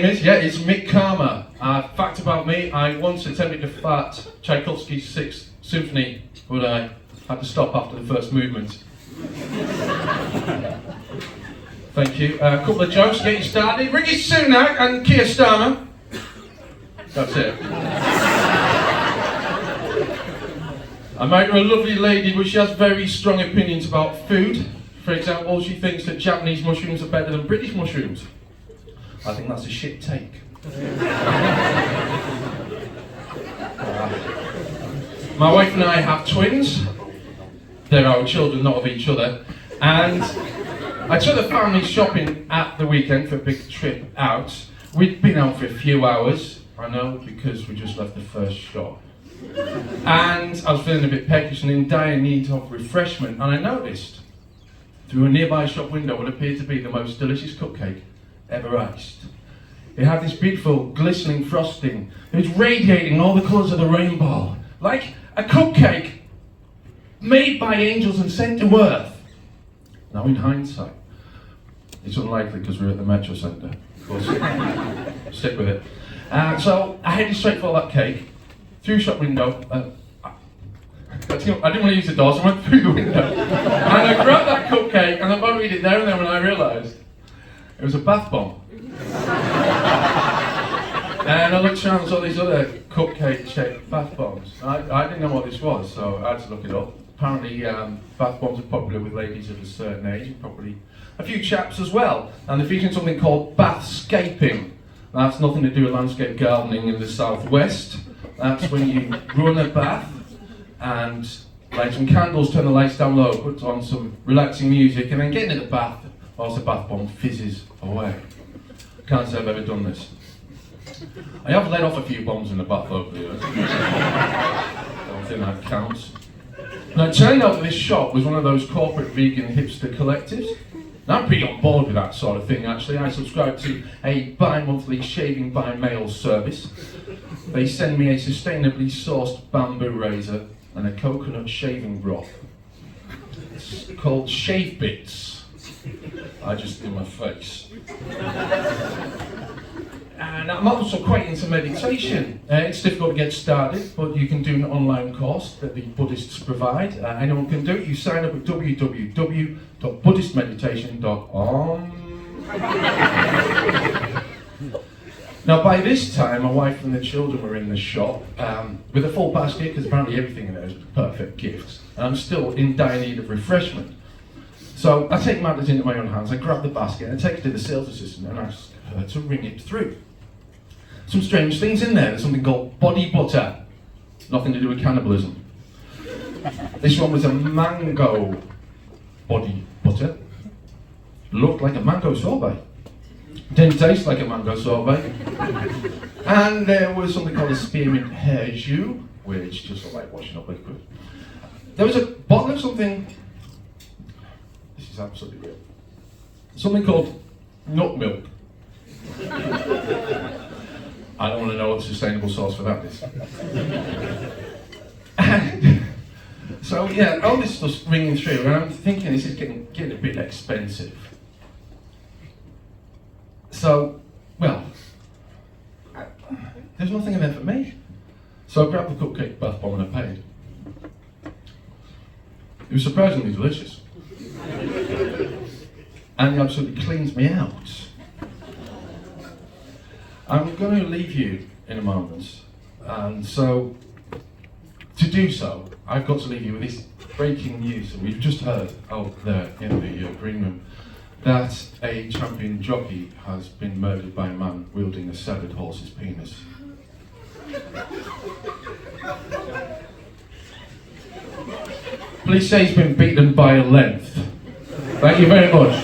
name is, yeah, it's Mick. Fact about me, I once attempted to fart Tchaikovsky's Sixth Symphony, but I had to stop after the first movement. Thank you. A couple of jokes to get you started. Ricky Sunak and Keir Starmer. That's it. I married a lovely lady, but she has very strong opinions about food. For example, she thinks that Japanese mushrooms are better than British mushrooms. I think that's a shit take. My wife and I have twins. They're our children, not of each other. And I took the family shopping at the weekend for a big trip out. We'd been out for a few hours, I know, because we just left the first shop. And I was feeling a bit peckish and in dire need of refreshment, and I noticed through a nearby shop window what appeared to be the most delicious cupcake ever iced. It had this beautiful glistening frosting. It was radiating all the colours of the rainbow, like a cupcake made by angels and sent to earth. Now in hindsight, it's unlikely because we're at the Metro Centre. Stick with it. So I headed straight for that cake, through shop window. I didn't want to use the door, so I went through the window. And I grabbed that cupcake and I about to eat it there and then when I realised it was a bath bomb. And I looked around and saw these other cupcake-shaped bath bombs. I didn't know what this was, so I had to look it up. Apparently, bath bombs are popular with ladies of a certain age, and probably a few chaps as well. And they're featuring something called bathscaping. That's nothing to do with landscape gardening in the southwest. That's when you run a bath and light some candles, turn the lights down low, put on some relaxing music, and then get into the bath whilst the bath bomb fizzes away. Can't say I've ever done this. I have let off a few bombs in the bath over the years. Don't think that counts. Now it turned out that this shop was one of those corporate vegan hipster collectives. Now I'm pretty on board with that sort of thing actually. I subscribe to a bi-monthly shaving by mail service. They send me a sustainably sourced bamboo razor and a coconut shaving broth. It's called Shave Bits. I just do my face. And I'm also quite into meditation. It's difficult to get started, but you can do an online course that the Buddhists provide. Anyone can do it. You sign up at www.buddhistmeditation.com. Now, by this time, my wife and the children were in the shop with a full basket, because apparently everything in there is perfect gifts. And I'm still in dire need of refreshment. So I take matters into my own hands. I grab the basket and I take it to the sales assistant and ask her to ring it through. Some strange things in there. There's something called body butter. Nothing to do with cannibalism. This one was a mango body butter. Looked like a mango sorbet. Didn't taste like a mango sorbet. And there was something called a spearmint hair jus, which just looked like washing up liquid. There was a bottle of something. This is absolutely real. Something called nut milk. I don't want to know what the sustainable source for that is. And so yeah, all this stuff's ringing through, and I'm thinking this is getting a bit expensive. So, well, there's nothing in there for me. So I grabbed the cupcake bath bomb and I paid. It was surprisingly delicious. And it absolutely cleans me out. I'm going to leave you in a moment, and so to do so, I've got to leave you with this breaking news that we've just heard out there in the green room, that a champion jockey has been murdered by a man wielding a severed horse's penis. Police say he's been beaten by a length. Thank you very much.